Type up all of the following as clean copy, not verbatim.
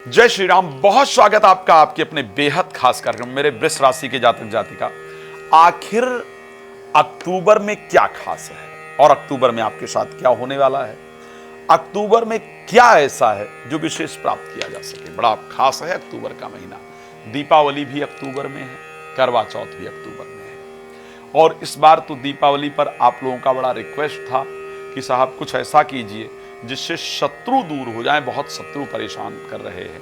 जय श्री राम। बहुत स्वागत आपका आपके अपने बेहद खास कार्यक्रम मेरे वृष राशि के जातक जातिका। आखिर अक्टूबर में क्या खास है और अक्टूबर में आपके साथ क्या होने वाला है, अक्टूबर में क्या ऐसा है जो विशेष प्राप्त किया जा सके। बड़ा खास है अक्टूबर का महीना। दीपावली भी अक्टूबर में है, करवा चौथ भी अक्टूबर में है। और इस बार तो दीपावली पर आप लोगों का बड़ा रिक्वेस्ट था कि साहब कुछ ऐसा कीजिए जिससे शत्रु दूर हो जाए। बहुत शत्रु परेशान कर रहे हैं।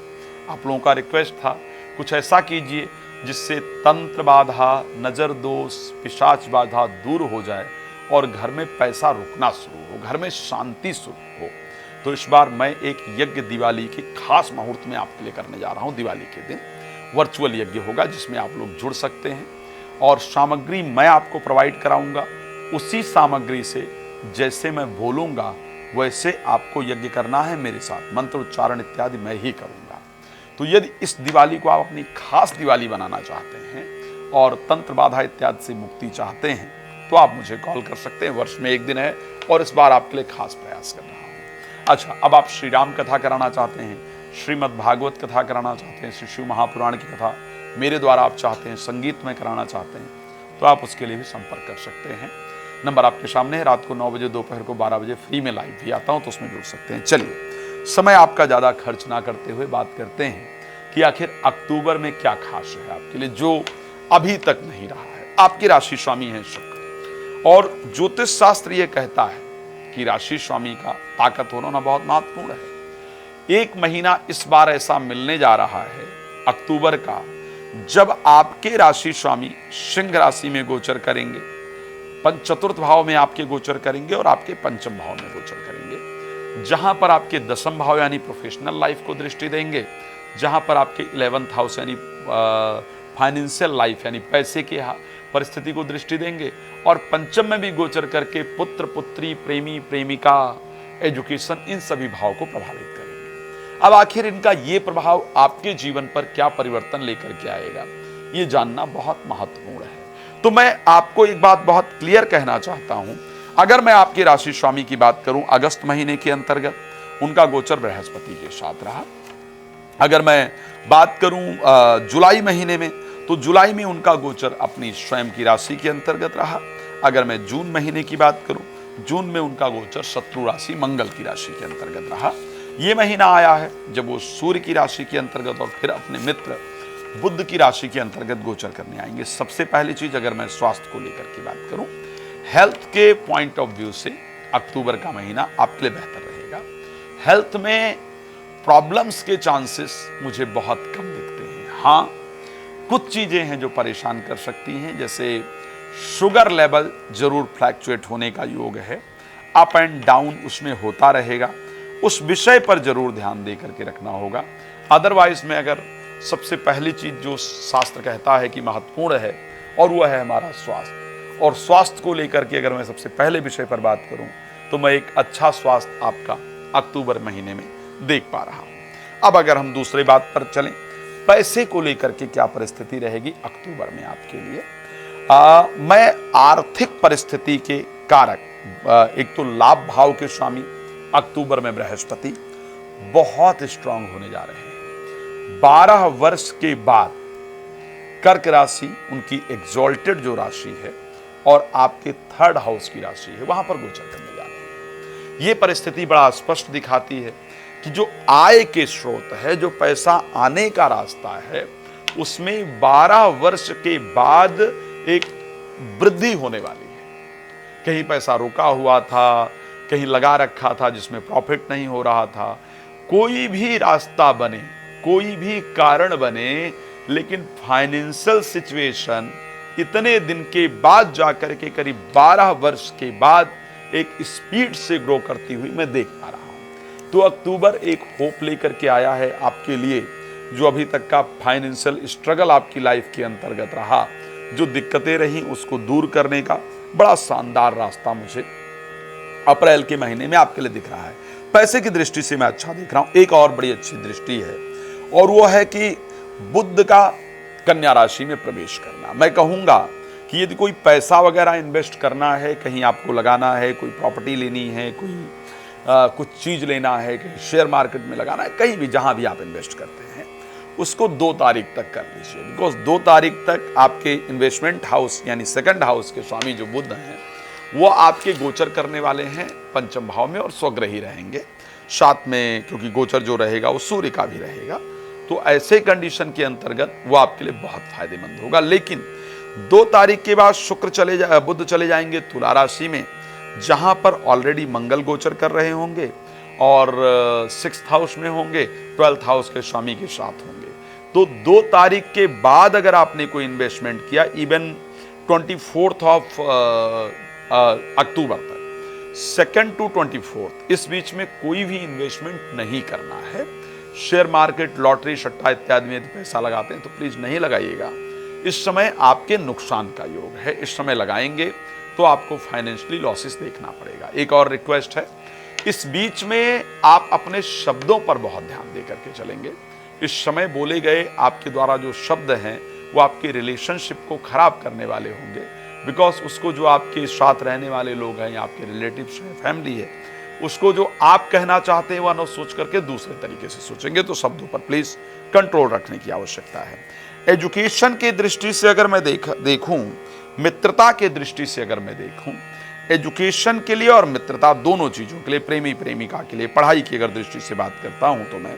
आप लोगों का रिक्वेस्ट था कुछ ऐसा कीजिए जिससे तंत्र बाधा, नजर दोष, पिशाच बाधा दूर हो जाए और घर में पैसा रुकना शुरू हो, घर में शांति शुरू हो। तो इस बार मैं एक यज्ञ दिवाली के खास मुहूर्त में आपके लिए करने जा रहा हूं। दिवाली के दिन वर्चुअल यज्ञ होगा जिसमें आप लोग जुड़ सकते हैं और सामग्री मैं आपको प्रोवाइड कराऊंगा। उसी सामग्री से जैसे मैं बोलूंगा वैसे आपको यज्ञ करना है। मेरे साथ मंत्र उच्चारण इत्यादि मैं ही करूंगा। तो यदि इस दिवाली को आप अपनी खास दिवाली बनाना चाहते हैं और तंत्र बाधा इत्यादि से मुक्ति चाहते हैं तो आप मुझे कॉल कर सकते हैं। वर्ष में एक दिन है और इस बार आपके लिए खास प्रयास कर रहा हूं। अच्छा, अब आप श्री राम कथा कराना चाहते हैं, श्रीमद् भागवत कथा कराना चाहते हैं, श्री शिव महापुराण की कथा मेरे द्वारा आप चाहते हैं, संगीत में कराना चाहते हैं तो आप उसके लिए भी संपर्क कर सकते हैं। नंबर आपके सामने है। रात को 9 बजे, दोपहर को 12 बजे फ्री में लाइव भी आता हूं तो उसमें जुड़ सकते हैं। चलिए, समय आपका ज्यादा खर्च ना करते हुए बात करते हैं कि आखिर अक्टूबर में क्या खास है आपके लिए जो अभी तक नहीं रहा है। आपकी राशि स्वामी है शुक्र और ज्योतिष शास्त्र यह कहता है कि राशि स्वामी का ताकत होना बहुत महत्वपूर्ण है। एक महीना इस बार ऐसा मिलने जा रहा है अक्टूबर का जब आपके राशि स्वामी सिंह राशि में गोचर करेंगे, चतुर्थ भाव में आपके गोचर करेंगे और आपके पंचम भाव में गोचर करेंगे। जहां पर आपके दसम भाव यानी प्रोफेशनल लाइफ को दृष्टि देंगे, जहां पर आपके 11th हाउस यानी फाइनेंशियल लाइफ यानी पैसे की परिस्थिति को दृष्टि देंगे और पंचम में भी गोचर करके पुत्र पुत्री, प्रेमी प्रेमिका, एजुकेशन, इन सभी भाव को प्रभावित करेंगे। अब आखिर इनका ये प्रभाव आपके जीवन पर क्या परिवर्तन लेकर के आएगा, ये जानना बहुत महत्वपूर्ण है। तो मैं आपको एक बात बहुत क्लियर कहना चाहता हूं। अगर मैं आपकी राशि स्वामी की बात करूं, अगस्त महीने के अंतर्गत उनका गोचर बृहस्पति के साथ रहा। अगर मैं बात करूं जुलाई महीने में तो जुलाई में उनका गोचर अपनी स्वयं की राशि के अंतर्गत रहा। अगर मैं जून महीने की बात करूं, जून में उनका गोचर शत्रु राशि मंगल की राशि के अंतर्गत रहा। यह महीना आया है जब वो सूर्य की राशि के अंतर्गत और फिर अपने मित्र बुध की राशि के अंतर्गत गोचर करने आएंगे। सबसे पहली चीज, अगर मैं स्वास्थ्य को लेकर की बात करूं, हेल्थ के पॉइंट ऑफ व्यू से अक्टूबर का महीना आपके लिए बेहतर रहेगा। हेल्थ में प्रॉब्लम्स के चांसेस मुझे बहुत कम दिखते हैं। हाँ, कुछ चीजें हैं जो परेशान कर सकती हैं, जैसे शुगर लेवल जरूर फ्लैक्चुएट होने का योग है। अप एंड डाउन उसमें होता रहेगा। उस विषय पर जरूर ध्यान दे करके रखना होगा। अदरवाइज में अगर सबसे पहली चीज जो शास्त्र कहता है कि महत्वपूर्ण है और वह है हमारा स्वास्थ्य, और स्वास्थ्य को लेकर के अगर मैं सबसे पहले विषय पर बात करूं तो मैं एक अच्छा स्वास्थ्य आपका अक्टूबर महीने में देख पा रहा हूं। अब अगर हम दूसरी बात पर चलें, पैसे को लेकर के क्या परिस्थिति रहेगी अक्टूबर में आपके लिए। मैं आर्थिक परिस्थिति के कारक, एक तो लाभ भाव के स्वामी अक्टूबर में बृहस्पति बहुत स्ट्रांग होने जा रहे हैं। 12 वर्ष के बाद कर्क राशि उनकी एग्जॉल्टेड जो राशि है और आपके 3rd हाउस की राशि है वहां पर गोचर करने जा रहे हैं। यह परिस्थिति बड़ा स्पष्ट दिखाती है कि जो आय के स्रोत है, जो पैसा आने का रास्ता है, उसमें 12 वर्ष के बाद एक वृद्धि होने वाली है। कहीं पैसा रुका हुआ था, कहीं लगा रखा था जिसमें प्रॉफिट नहीं हो रहा था। कोई भी रास्ता बने, कोई भी कारण बने, लेकिन फाइनेंशियल सिचुएशन इतने दिन के बाद जाकर के करीब 12 वर्ष के बाद एक स्पीड से ग्रो करती हुई मैं देख पा रहा हूं। तो अक्टूबर एक होप लेकर के आया है आपके लिए। जो अभी तक का फाइनेंशियल स्ट्रगल आपकी लाइफ के अंतर्गत रहा, जो दिक्कतें रही, उसको दूर करने का बड़ा शानदार रास्ता मुझे अप्रैल के महीने में आपके लिए दिख रहा है। पैसे की दृष्टि से मैं अच्छा देख रहा हूं। एक और बड़ी अच्छी दृष्टि है और वो है कि बुध का कन्या राशि में प्रवेश करना। मैं कहूंगा कि यदि कोई पैसा वगैरह इन्वेस्ट करना है, कहीं आपको लगाना है, कोई प्रॉपर्टी लेनी है, कोई कुछ चीज लेना है, कहीं शेयर मार्केट में लगाना है, कहीं भी जहां भी आप इन्वेस्ट करते हैं उसको 2 तारीख तक कर लीजिए। बिकॉज 2 तारीख तक आपके इन्वेस्टमेंट हाउस यानी सेकंड हाउस के स्वामी जो बुध हैं वो आपके गोचर करने वाले हैं पंचम भाव में और स्वग्रही रहेंगे साथ में, क्योंकि गोचर जो रहेगा वो सूर्य का भी रहेगा। तो ऐसे कंडीशन के अंतर्गत वो आपके लिए बहुत फायदेमंद होगा। लेकिन 2 तारीख के बाद बुध चले जाएंगे तुला राशि में, जहां पर ऑलरेडी मंगल गोचर कर रहे होंगे और 6th हाउस में होंगे, 12th हाउस के स्वामी के साथ होंगे। तो 2 तारीख के बाद अगर आपने कोई इन्वेस्टमेंट किया, इवन 24th ऑफ अक्टूबर तक, 2nd to 24th, इस बीच में कोई भी इन्वेस्टमेंट नहीं करना है। शेयर मार्केट, लॉटरी, सट्टा इत्यादि में पैसा लगाते हैं तो प्लीज नहीं लगाइएगा। इस समय आपके नुकसान का योग है, इस समय लगाएंगे तो आपको फाइनेंशियली लॉसेस देखना पड़ेगा। एक और रिक्वेस्ट है, इस बीच में आप अपने शब्दों पर बहुत ध्यान देकर के चलेंगे। इस समय बोले गए आपके द्वारा जो शब्द हैं वो आपके रिलेशनशिप को खराब करने वाले होंगे। बिकॉज उसको जो आपके साथ रहने वाले लोग हैं, आपके रिलेटिव्स हैं, फैमिली है, उसको जो आप कहना चाहते हैं वह न सोच करके दूसरे तरीके से सोचेंगे। तो शब्दों पर प्लीज कंट्रोल रखने की आवश्यकता है। एजुकेशन की दृष्टि से अगर मैं देखूं, मित्रता के दृष्टि से अगर मैं देखूं, एजुकेशन के लिए और मित्रता दोनों चीजों के लिए, प्रेमी प्रेमिका के लिए, पढ़ाई की अगर दृष्टि से बात करता हूं तो मैं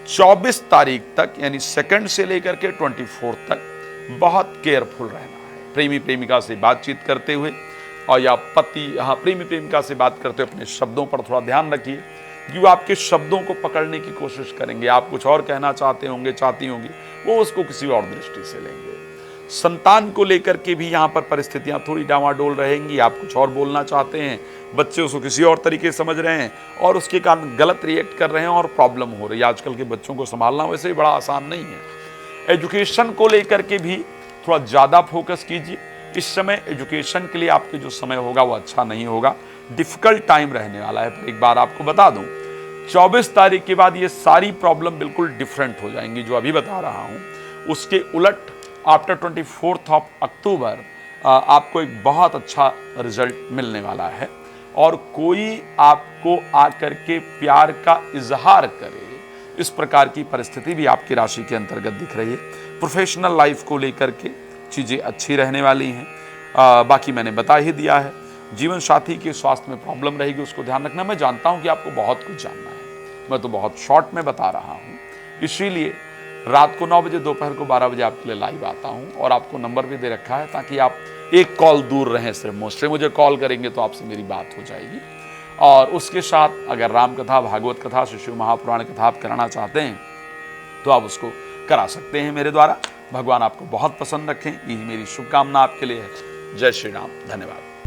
24 तारीख तक यानी 2nd से लेकर के 24 तक बहुत केयरफुल रहना है। प्रेमी प्रेमिका से बातचीत करते हुए और या प्रेमी प्रेमिका से बात करते हुए अपने शब्दों पर थोड़ा ध्यान रखिए, क्योंकि वो आपके शब्दों को पकड़ने की कोशिश करेंगे। आप कुछ और कहना चाहते होंगे, चाहती होंगी, वो उसको किसी और दृष्टि से लेंगे। संतान को लेकर के भी यहाँ पर परिस्थितियां थोड़ी डामाडोल रहेंगी। आप कुछ और बोलना चाहते हैं, बच्चे उसको किसी और तरीके से समझ रहे हैं और उसके कारण गलत रिएक्ट कर रहे हैं और प्रॉब्लम हो रही है। आजकल के बच्चों को संभालना वैसे ही बड़ा आसान नहीं है। एजुकेशन को लेकर के भी थोड़ा ज़्यादा फोकस कीजिए। इस समय एजुकेशन के लिए आपके जो समय होगा वो अच्छा नहीं होगा, डिफिकल्ट टाइम रहने वाला है। पर एक बार आपको बता दूं, 24 तारीख के बाद ये सारी प्रॉब्लम बिल्कुल डिफरेंट हो जाएंगी जो अभी बता रहा हूं। उसके उलट आफ्टर 24th ऑफ अक्टूबर आपको एक बहुत अच्छा रिजल्ट मिलने वाला है और कोई आपको आकर के प्यार का इजहार करे, इस प्रकार की परिस्थिति भी आपकी राशि के अंतर्गत दिख रही है। प्रोफेशनल लाइफ को लेकर के चीज़ें अच्छी रहने वाली हैं। बाकी मैंने बता ही दिया है। जीवन साथी के स्वास्थ्य में प्रॉब्लम रहेगी, उसको ध्यान रखना। मैं जानता हूं कि आपको बहुत कुछ जानना है, मैं तो बहुत शॉर्ट में बता रहा हूं। इसीलिए रात को 9 बजे, दोपहर को 12 बजे आपके लिए लाइव आता हूं और आपको नंबर भी दे रखा है ताकि आप एक कॉल दूर रहें। सिर्फ मोस्टली मुझे कॉल करेंगे तो आपसे मेरी बात हो जाएगी। और उसके साथ अगर राम कथा, भागवत कथा, शिव महापुराण कथा आप कराना चाहते हैं तो आप उसको करा सकते हैं मेरे द्वारा। भगवान आपको बहुत पसंद रखें, ये मेरी शुभकामना आपके लिए है। जय श्री राम, धन्यवाद।